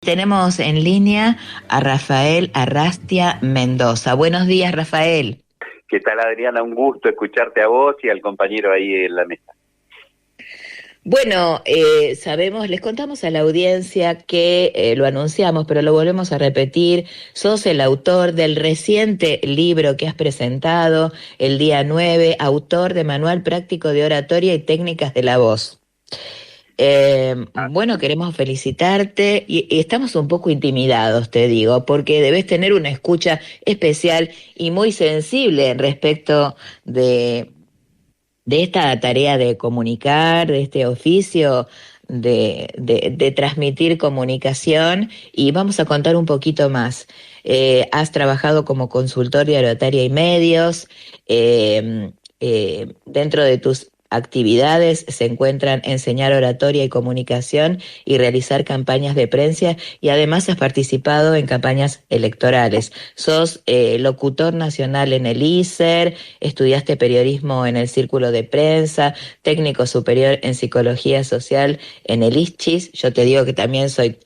Tenemos en línea a Rafael Arrastia Mendoza. Buenos días, Rafael. ¿Qué tal, Adriana? Un gusto escucharte a vos y al compañero ahí en la mesa. Bueno, sabemos, les contamos a la audiencia que lo anunciamos, pero lo volvemos a repetir. Sos el autor del reciente libro que has presentado el día 9, autor de Manual Práctico de Oratoria y Técnicas de la Voz. Bueno, queremos felicitarte y estamos un poco intimidados, te digo, porque debes tener una escucha especial y muy sensible respecto de esta tarea de comunicar, de este oficio de transmitir comunicación, y vamos a contar un poquito más. Has trabajado como consultor de oratoria y medios. Dentro de tus actividades se encuentran enseñar oratoria y comunicación y realizar campañas de prensa, y además has participado en campañas electorales. Sos locutor nacional en el ISER, estudiaste periodismo en el Círculo de Prensa, técnico superior en psicología social en el ISCHIS. Yo te digo que también soy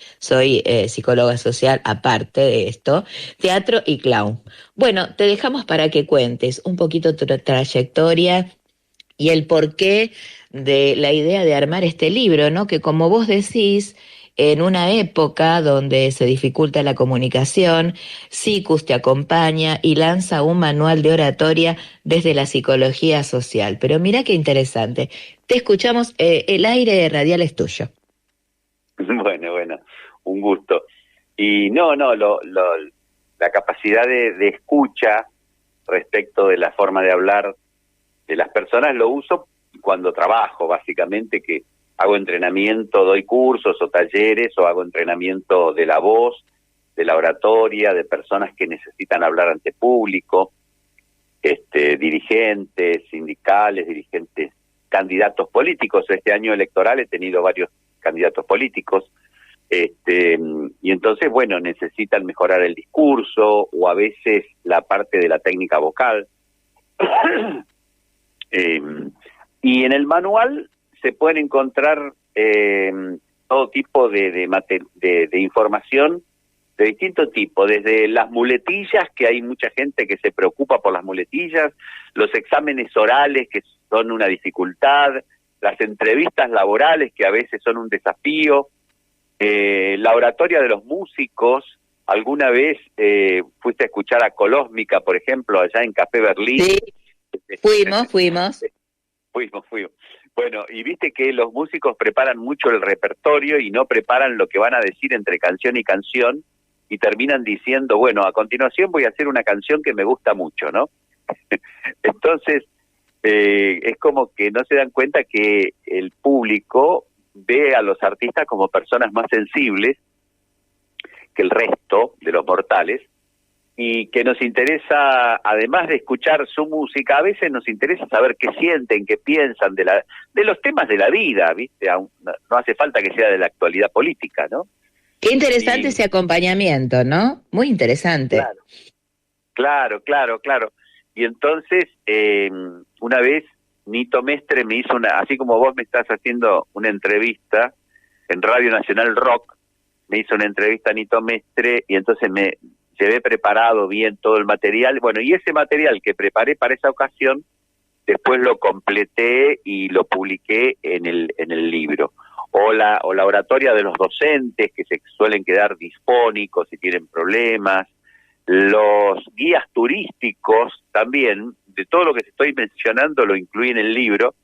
psicóloga social aparte de esto, teatro y clown. Bueno, te dejamos para que cuentes un poquito tu trayectoria y el porqué de la idea de armar este libro, ¿no? Que, como vos decís, en una época donde se dificulta la comunicación, SICUS te acompaña y lanza un manual de oratoria desde la psicología social. Pero mira qué interesante. Te escuchamos, el aire radial es tuyo. Bueno, un gusto. Y la capacidad de escucha respecto de la forma de hablar de las personas lo uso cuando trabajo, básicamente, que hago entrenamiento, doy cursos o talleres, o hago entrenamiento de la voz, de la oratoria, de personas que necesitan hablar ante público, dirigentes sindicales, dirigentes, candidatos políticos. Este año electoral he tenido varios candidatos políticos, y entonces, bueno, necesitan mejorar el discurso o a veces la parte de la técnica vocal. Y en el manual se pueden encontrar todo tipo de información de distinto tipo, desde las muletillas, que hay mucha gente que se preocupa por las muletillas, los exámenes orales, que son una dificultad, las entrevistas laborales, que a veces son un desafío, la oratoria de los músicos. ¿Alguna vez fuiste a escuchar a Colósmica, por ejemplo, allá en Café Berlín? Sí, fuimos. Fuimos. Bueno, y viste que los músicos preparan mucho el repertorio y no preparan lo que van a decir entre canción y canción, y terminan diciendo, bueno, a continuación voy a hacer una canción que me gusta mucho, ¿no? Entonces, es como que no se dan cuenta que el público ve a los artistas como personas más sensibles que el resto de los mortales, y que nos interesa, además de escuchar su música, a veces nos interesa saber qué sienten, qué piensan de los temas de la vida, ¿viste? No hace falta que sea de la actualidad política, ¿no? Qué interesante ese acompañamiento, ¿no? Muy interesante. Claro. Y entonces, una vez, Nito Mestre me hizo así como vos me estás haciendo una entrevista en Radio Nacional Rock, me hizo una entrevista a Nito Mestre, y entonces me llevé preparado bien todo el material. Bueno, y ese material que preparé para esa ocasión, después lo completé y lo publiqué en el libro. O la oratoria de los docentes, que se suelen quedar disfónicos y tienen problemas. Los guías turísticos también, de todo lo que te estoy mencionando lo incluí en el libro.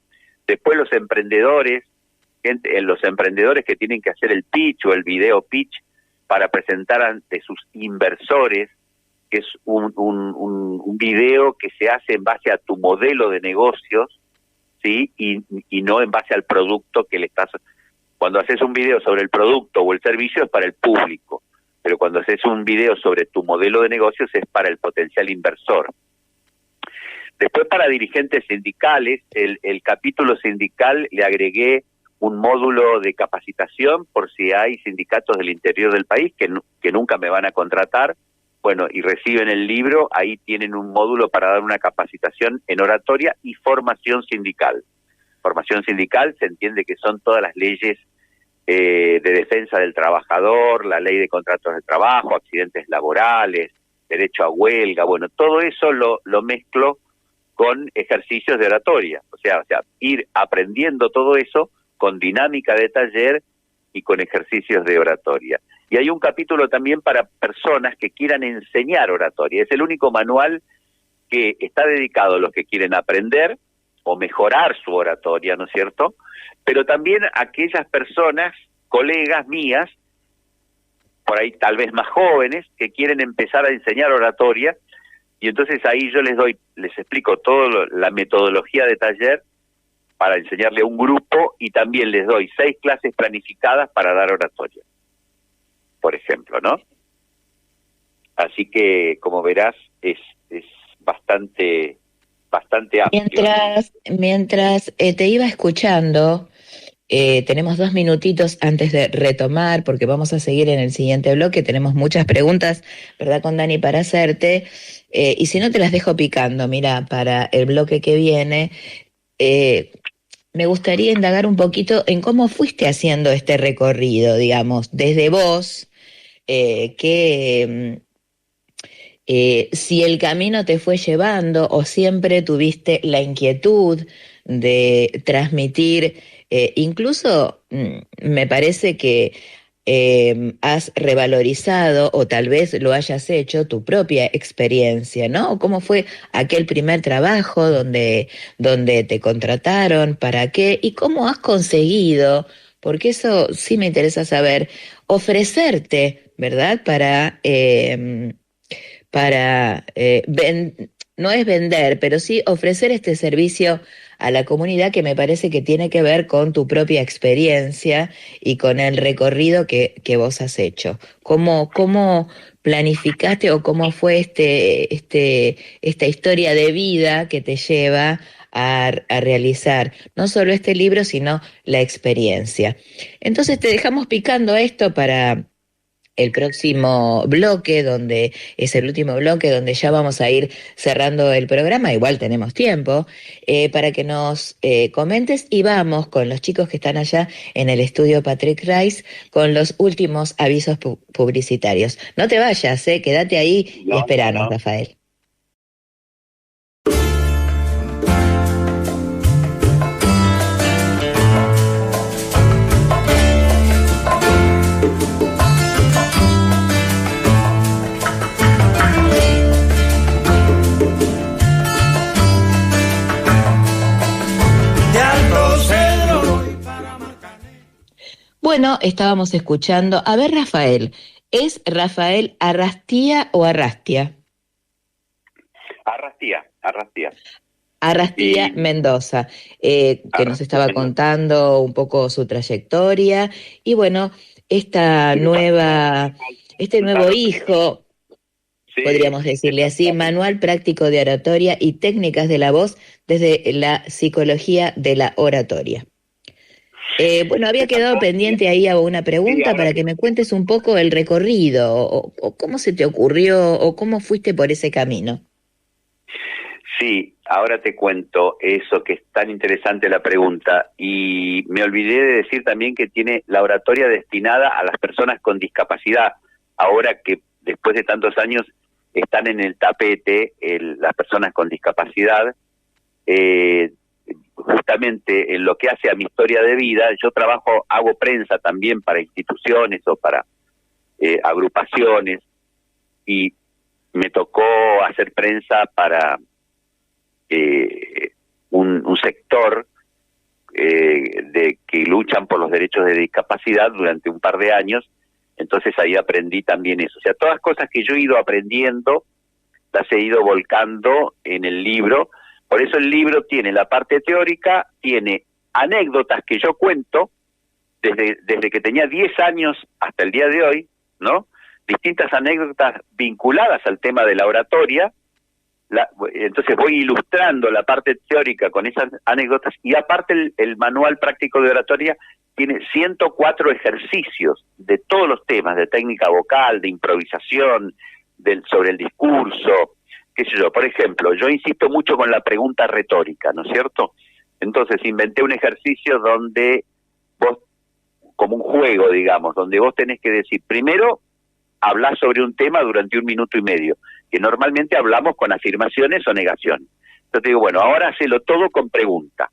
Después los emprendedores que tienen que hacer el pitch o el video pitch para presentar ante sus inversores, que es un video que se hace en base a tu modelo de negocios, ¿sí? Y no en base al producto que le estás... Cuando haces un video sobre el producto o el servicio es para el público, pero cuando haces un video sobre tu modelo de negocios es para el potencial inversor. Después, para dirigentes sindicales, el capítulo sindical le agregué un módulo de capacitación por si hay sindicatos del interior del país que nunca me van a contratar. Bueno, y reciben el libro, ahí tienen un módulo para dar una capacitación en oratoria y formación sindical. Formación sindical se entiende que son todas las leyes de defensa del trabajador, la ley de contratos de trabajo, accidentes laborales, derecho a huelga, bueno, todo eso lo mezclo con ejercicios de oratoria, o sea, ir aprendiendo todo eso con dinámica de taller y con ejercicios de oratoria. Y hay un capítulo también para personas que quieran enseñar oratoria. Es el único manual que está dedicado a los que quieren aprender o mejorar su oratoria, ¿no es cierto? Pero también a aquellas personas, colegas mías, por ahí tal vez más jóvenes, que quieren empezar a enseñar oratoria, y entonces ahí yo les explico toda la metodología de taller para enseñarle a un grupo, y también les doy 6 clases planificadas para dar oratoria, por ejemplo, ¿no? Así que, como verás, es bastante amplio. Mientras te iba escuchando, tenemos 2 minutitos antes de retomar, porque vamos a seguir en el siguiente bloque. Tenemos muchas preguntas, ¿verdad, con Dani, para hacerte? Y si no, te las dejo picando. Mira, para el bloque que viene, me gustaría indagar un poquito en cómo fuiste haciendo este recorrido, digamos, desde vos, si el camino te fue llevando o siempre tuviste la inquietud de transmitir, incluso me parece que has revalorizado o tal vez lo hayas hecho tu propia experiencia, ¿no? ¿Cómo fue aquel primer trabajo donde te contrataron? ¿Para qué? ¿Y cómo has conseguido? Porque eso sí me interesa saber, ofrecerte, ¿verdad? No es vender, pero sí ofrecer este servicio a la comunidad, que me parece que tiene que ver con tu propia experiencia y con el recorrido que vos has hecho. ¿Cómo planificaste o cómo fue esta historia de vida que te lleva a realizar no solo este libro, sino la experiencia? Entonces te dejamos picando esto para el próximo bloque, donde es el último bloque, donde ya vamos a ir cerrando el programa. Igual tenemos tiempo, para que nos comentes, y vamos con los chicos que están allá en el estudio Patrick Rice con los últimos avisos publicitarios. No te vayas, quédate ahí y esperanos, Rafael. Bueno, estábamos escuchando. A ver, Rafael, ¿es Rafael Arrastía o Arrastia? Arrastía. Arrastía Mendoza, que nos estaba contando un poco su trayectoria, y bueno, este nuevo hijo, sí, podríamos decirle así, manual práctico de oratoria y técnicas de la voz desde la psicología de la oratoria. Bueno, había quedado pendiente ahí una pregunta para que me cuentes un poco el recorrido, o cómo se te ocurrió, o cómo fuiste por ese camino. Sí, ahora te cuento eso, que es tan interesante la pregunta, y me olvidé de decir también que tiene la oratoria destinada a las personas con discapacidad, ahora que después de tantos años están en el tapete las personas con discapacidad. Justamente en lo que hace a mi historia de vida, yo hago prensa también para instituciones o para agrupaciones, y me tocó hacer prensa para un sector que luchan por los derechos de discapacidad durante un par de años. Entonces ahí aprendí también eso. O sea, todas cosas que yo he ido aprendiendo las he ido volcando en el libro. Por eso el libro tiene la parte teórica, tiene anécdotas que yo cuento desde que tenía 10 años hasta el día de hoy, ¿no? Distintas anécdotas vinculadas al tema de la oratoria. Entonces voy ilustrando la parte teórica con esas anécdotas, y aparte el manual práctico de oratoria tiene 104 ejercicios de todos los temas, de técnica vocal, de improvisación, sobre el discurso, qué sé yo. Por ejemplo, yo insisto mucho con la pregunta retórica, ¿no es cierto? Entonces inventé un ejercicio donde vos como un juego, digamos, donde vos tenés que decir, primero, hablar sobre un tema durante 1 minuto y medio, que normalmente hablamos con afirmaciones o negaciones. Entonces te digo, bueno, ahora hacelo todo con preguntas.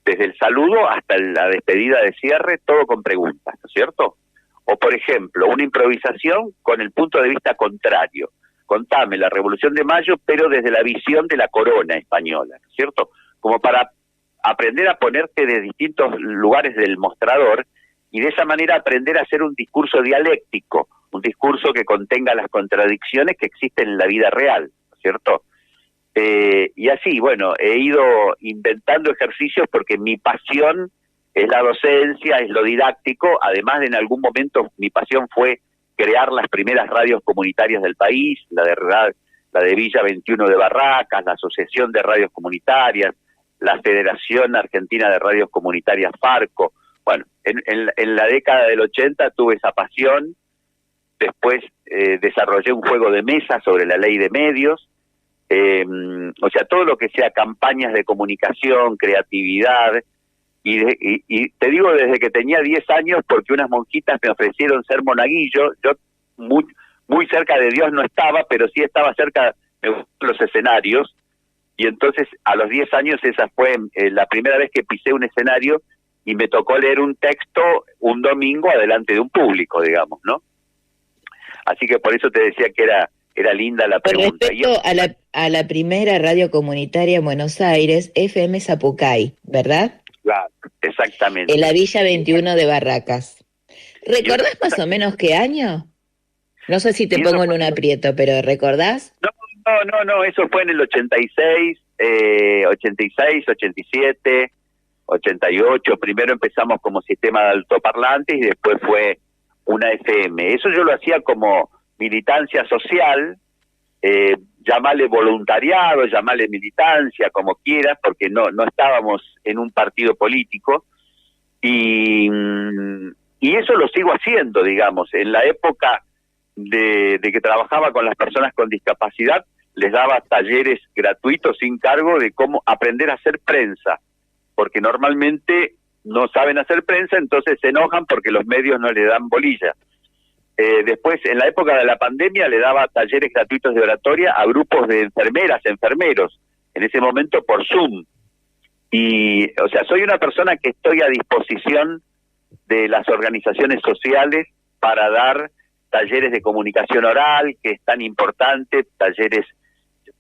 Desde el saludo hasta la despedida de cierre, todo con preguntas, ¿no es cierto? O, por ejemplo, una improvisación con el punto de vista contrario. Contame la Revolución de Mayo, pero desde la visión de la corona española, ¿no es cierto? Como para aprender a ponerte de distintos lugares del mostrador y de esa manera aprender a hacer un discurso dialéctico, un discurso que contenga las contradicciones que existen en la vida real, ¿no es cierto? Y así, bueno, he ido inventando ejercicios porque mi pasión es la docencia, es lo didáctico, además de en algún momento mi pasión fue crear las primeras radios comunitarias del país, la de Villa 21 de Barracas, la Asociación de Radios Comunitarias, la Federación Argentina de Radios Comunitarias Farco. Bueno, en la década del 80 tuve esa pasión, después desarrollé un juego de mesa sobre la ley de medios, o sea, todo lo que sea campañas de comunicación, creatividad, y te digo desde que tenía 10 años porque unas monjitas me ofrecieron ser monaguillo. Yo muy cerca de Dios no estaba, pero sí estaba cerca de los escenarios, y entonces a los 10 años esa fue la primera vez que pisé un escenario y me tocó leer un texto un domingo adelante de un público, digamos, ¿no? Así que por eso te decía que era linda la pregunta. Con respecto a la primera radio comunitaria en Buenos Aires, FM Zapucay, ¿verdad? Claro, exactamente. En la Villa 21 de Barracas. ¿Recordás más o menos qué año? No sé si te pongo en un aprieto, pero ¿recordás? No, eso fue en el 86, 87, 88. Primero empezamos como sistema de altoparlantes y después fue una FM. Eso yo lo hacía como militancia social, llamale voluntariado, llamale militancia, como quieras, porque no estábamos en un partido político, y eso lo sigo haciendo, digamos. En la época de que trabajaba con las personas con discapacidad, les daba talleres gratuitos sin cargo de cómo aprender a hacer prensa, porque normalmente no saben hacer prensa, entonces se enojan porque los medios no le dan bolilla. Después, en la época de la pandemia, le daba talleres gratuitos de oratoria a grupos de enfermeras, enfermeros, en ese momento por Zoom. Y, o sea, soy una persona que estoy a disposición de las organizaciones sociales para dar talleres de comunicación oral, que es tan importante, talleres,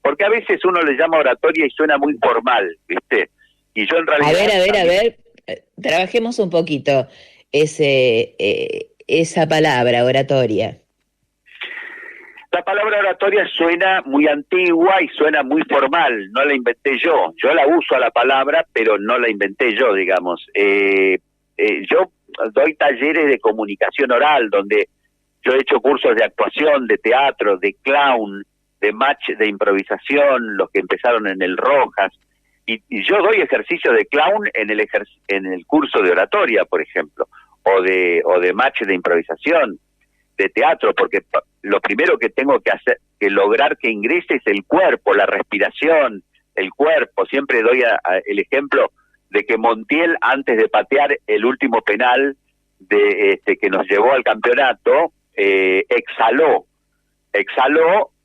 porque a veces uno le llama oratoria y suena muy formal, ¿viste? Y yo en realidad... A ver, trabajemos un poquito esa palabra, oratoria. La palabra oratoria suena muy antigua y suena muy formal, no la inventé yo la uso a la palabra, pero no la inventé yo, digamos. Yo doy talleres de comunicación oral, donde yo he hecho cursos de actuación, de teatro, de clown, de match, de improvisación, los que empezaron en el Rojas, y yo doy ejercicios de clown en el curso de oratoria, por ejemplo, o de match de improvisación, de teatro, porque lo primero que tengo que lograr que ingrese es el cuerpo, la respiración, el cuerpo. Siempre doy el ejemplo de que Montiel, antes de patear el último penal que nos llevó al campeonato, exhaló,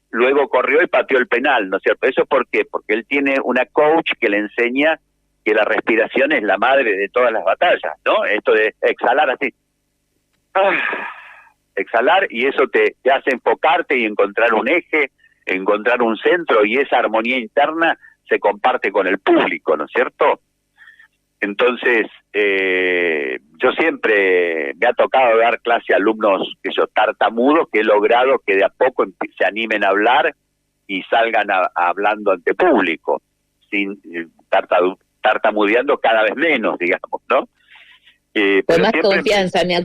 luego corrió y pateó el penal, ¿no es cierto? ¿Eso por qué? Porque él tiene una coach que le enseña que la respiración es la madre de todas las batallas, ¿no? Esto de exhalar así. Exhalar, y eso te hace enfocarte y encontrar un eje, encontrar un centro, y esa armonía interna se comparte con el público, ¿no es cierto? Entonces, yo siempre me ha tocado dar clase a alumnos tartamudos, que he logrado que de a poco se animen a hablar y salgan hablando ante público, sin tartamudeando cada vez menos, digamos, ¿no? Con más confianza, me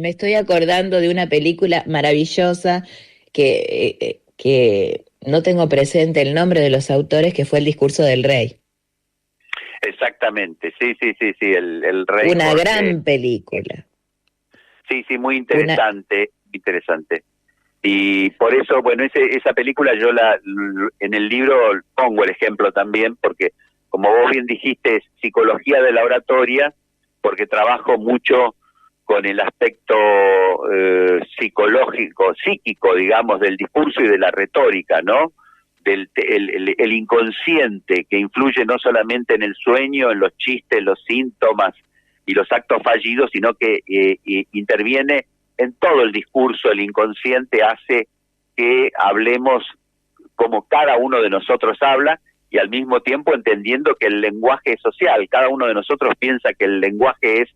estoy acordando de una película maravillosa que no tengo presente el nombre de los autores, que fue El discurso del rey. Exactamente, sí, el rey. Una gran película. Sí, muy interesante, interesante. Y por eso, bueno, esa película yo en el libro pongo el ejemplo también, porque como vos bien dijiste, es psicología de la oratoria, porque trabajo mucho con el aspecto psicológico, psíquico, digamos, del discurso y de la retórica, ¿no? El inconsciente que influye no solamente en el sueño, en los chistes, los síntomas y los actos fallidos, sino que interviene en todo el discurso. El inconsciente hace que hablemos como cada uno de nosotros habla, y al mismo tiempo entendiendo que el lenguaje es social. Cada uno de nosotros piensa que el lenguaje es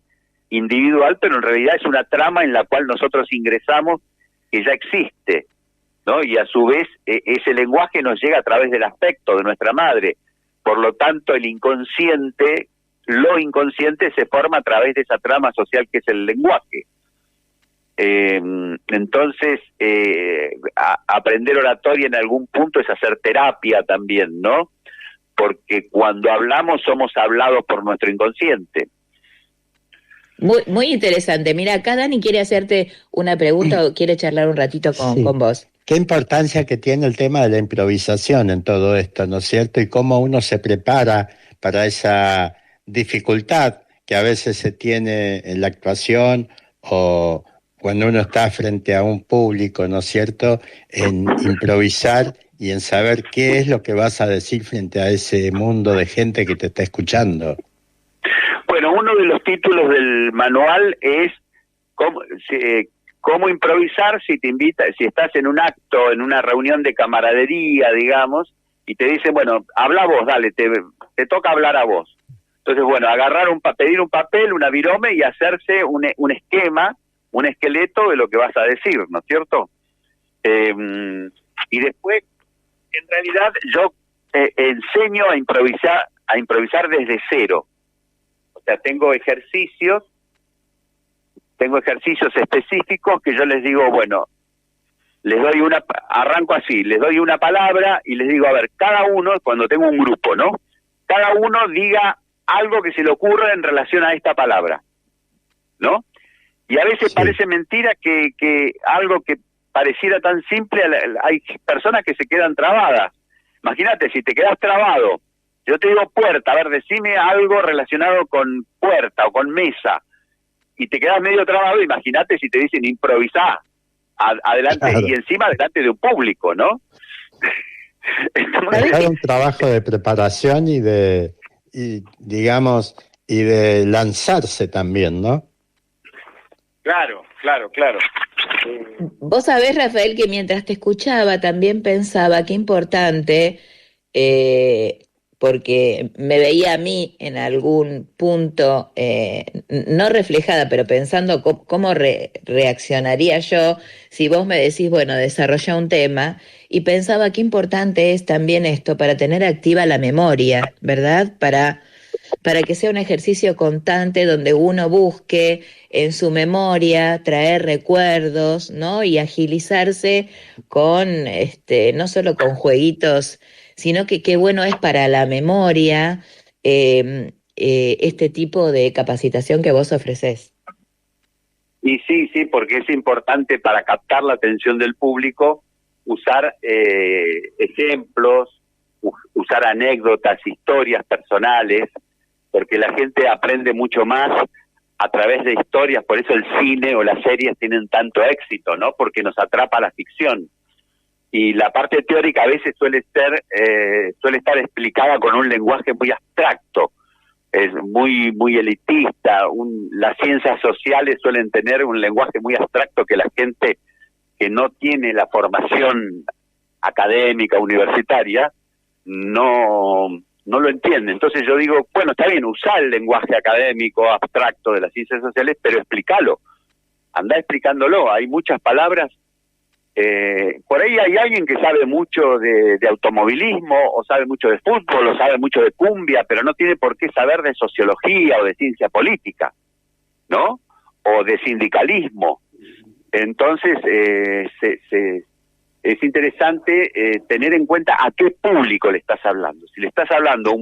individual, pero en realidad es una trama en la cual nosotros ingresamos que ya existe, ¿no? Y a su vez ese lenguaje nos llega a través del afecto de nuestra madre. Por lo tanto, el inconsciente, lo inconsciente se forma a través de esa trama social que es el lenguaje. Entonces, aprender oratoria en algún punto es hacer terapia también, ¿no? Porque cuando hablamos somos hablados por nuestro inconsciente. Muy interesante. Mira, acá Dani quiere hacerte una pregunta o quiere charlar un ratito con vos. Qué importancia que tiene el tema de la improvisación en todo esto, ¿no es cierto? Y cómo uno se prepara para esa dificultad que a veces se tiene en la actuación o cuando uno está frente a un público, ¿no es cierto?, en improvisar y en saber qué es lo que vas a decir frente a ese mundo de gente que te está escuchando. Bueno, uno de los títulos del manual es cómo improvisar si estás en un acto, en una reunión de camaradería, digamos, y te dicen, bueno, habla vos, dale, te toca hablar a vos. Entonces, bueno, pedir un papel, una virome y hacerse un esquema, un esqueleto de lo que vas a decir, ¿no es cierto? Y después, en realidad, yo enseño a improvisar desde cero. O sea, tengo ejercicios específicos que yo les digo, bueno, arranco así, les doy una palabra y les digo, a ver, cada uno, cuando tengo un grupo, ¿no? Cada uno diga algo que se le ocurra en relación a esta palabra, ¿no? Y a veces parece mentira que algo que pareciera tan simple, hay personas que se quedan trabadas. Imagínate, si te quedas trabado, yo te digo puerta, a ver, decime algo relacionado con puerta o con mesa, y te quedas medio trabado, imagínate si te dicen improvisar adelante, claro, y encima delante de un público, ¿no? Hay un trabajo de preparación y de lanzarse también, ¿no? Claro. Vos sabés, Rafael, que mientras te escuchaba también pensaba qué importante, porque me veía a mí en algún punto, no reflejada, pero pensando cómo reaccionaría yo si vos me decís, bueno, desarrolla un tema, y pensaba qué importante es también esto para tener activa la memoria, ¿verdad? Para que sea un ejercicio constante donde uno busque en su memoria traer recuerdos, ¿no? Y agilizarse con, no solo con jueguitos, sino que qué bueno es para la memoria este tipo de capacitación que vos ofrecés. Y sí, porque es importante para captar la atención del público usar ejemplos, usar anécdotas, historias personales, porque la gente aprende mucho más a través de historias. Por eso el cine o las series tienen tanto éxito, ¿no? Porque nos atrapa la ficción. Y la parte teórica a veces suele estar explicada con un lenguaje muy abstracto, es muy elitista. Las ciencias sociales suelen tener un lenguaje muy abstracto que la gente que no tiene la formación académica, universitaria, no lo entiende. Entonces yo digo, bueno, está bien, usá el lenguaje académico abstracto de las ciencias sociales, pero explícalo, andá explicándolo. Hay muchas palabras, por ahí hay alguien que sabe mucho de automovilismo, o sabe mucho de fútbol, o sabe mucho de cumbia, pero no tiene por qué saber de sociología o de ciencia política, ¿no? O de sindicalismo. Entonces es interesante tener en cuenta a qué público le estás hablando. Si le estás hablando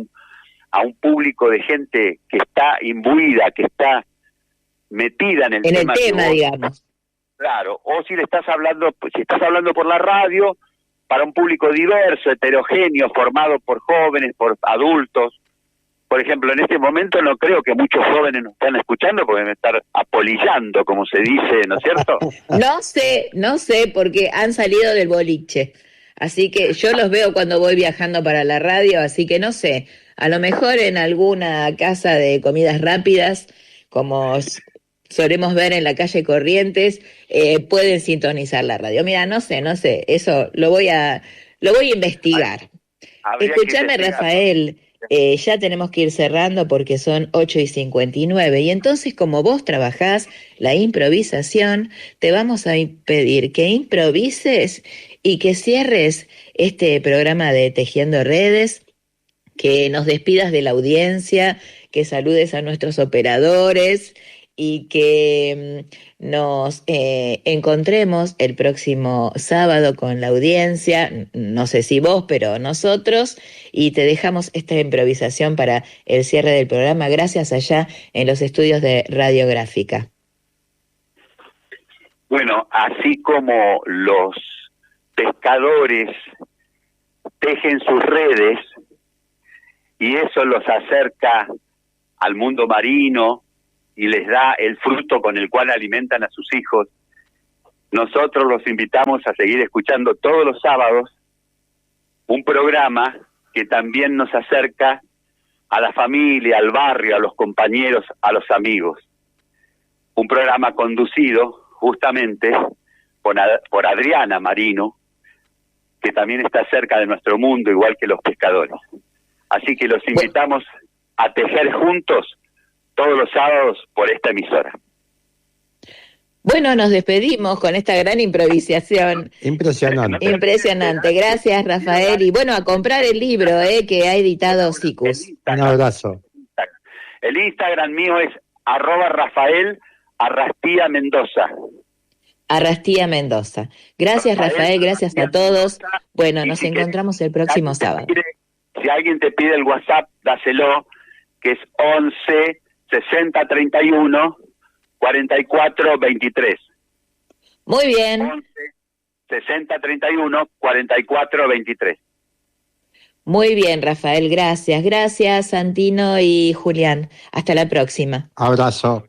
a un público de gente que está imbuida, que está metida en el tema, digamos. Claro, o si estás hablando por la radio, para un público diverso, heterogéneo, formado por jóvenes, por adultos, por ejemplo, en este momento no creo que muchos jóvenes nos están escuchando porque me están apolillando, como se dice, ¿no es cierto? No sé, porque han salido del boliche. Así que yo los veo cuando voy viajando para la radio, así que no sé. A lo mejor en alguna casa de comidas rápidas, como solemos ver en la calle Corrientes, pueden sintonizar la radio. Mira, no sé, eso lo voy a investigar. Escúchame, Rafael, ya tenemos que ir cerrando porque son 8:59 y entonces como vos trabajás la improvisación, te vamos a pedir que improvises y que cierres este programa de Tejiendo Redes, que nos despidas de la audiencia, que saludes a nuestros operadores y que nos encontremos el próximo sábado con la audiencia, no sé si vos, pero nosotros, y te dejamos esta improvisación para el cierre del programa, gracias allá en los estudios de Radiográfica. Bueno, así como los pescadores tejen sus redes y eso los acerca al mundo marino y les da el fruto con el cual alimentan a sus hijos, nosotros los invitamos a seguir escuchando todos los sábados un programa que también nos acerca a la familia, al barrio, a los compañeros, a los amigos. Un programa conducido justamente por Adriana Marino, que también está cerca de nuestro mundo, igual que los pescadores. Así que los invitamos a tejer juntos todos los sábados por esta emisora. Bueno, nos despedimos con esta gran improvisación. Impresionante. Gracias, Rafael. Y bueno, a comprar el libro que ha editado Sicus. Un abrazo. El Instagram mío es @RafaelArrastía-Mendoza. Arrastía-Mendoza. Gracias, Rafael. Gracias a todos. Bueno, nos encontramos el próximo sábado. Si alguien te pide el WhatsApp, dáselo, que es 11 60 31 44 23. Muy bien. 11 60 31 44 23. Muy bien, Rafael, gracias. Gracias, Santino y Julián. Hasta la próxima. Abrazo.